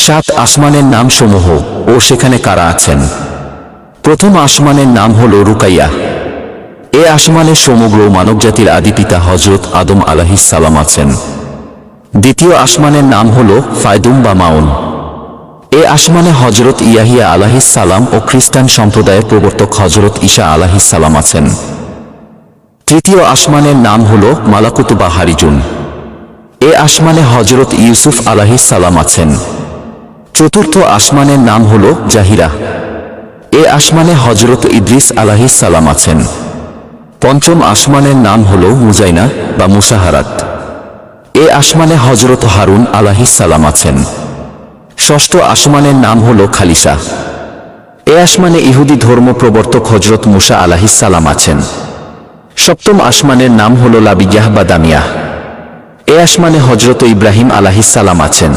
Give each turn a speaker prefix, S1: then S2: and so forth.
S1: সাত আসমানের নাম সমূহ ও সেখানে কারা আছেন। প্রথম আসমানের নাম হল রুকাইয়া। এ আসমানে সমগ্র মানবজাতির আদিপিতা হযরত আদম আলাইহিস সালাম আছেন। দ্বিতীয় আসমানের নাম হল ফায়দুম বা মাউন। এ আসমানে হযরত ইয়াহিয়া আলাইহিস সালাম ও খ্রিস্টান সম্প্রদায়ের প্রবর্তক হযরত ঈসা আলাইহিস সালাম আছেন। তৃতীয় আসমানের নাম হল মালাকুত বা হারিজুন। এ আসমানে হযরত ইউসুফ আলাইহিস সালাম আছেন। চতুর্থ আসমানের নাম হল জাহিরা। এ আসমানে হযরত ইদ্রিস আলাইহিস সালাম আছেন। পঞ্চম আসমানের নাম হল মুজাইনা বা মুসাহারাত। এ আসমানে হযরত হারুন আলাইহিস সালাম আছেন। ষষ্ঠ আসমানের নাম হল খালিসা। এ আসমানে ইহুদি ধর্ম প্রবর্তক হযরত মুসা আলাইহিস সালাম আছেন। সপ্তম আসমানের নাম হল লাবিয়াহ বা দামিয়াহ। এ আসমানে হযরত ইব্রাহিম আলাইহিস সালাম আছেন।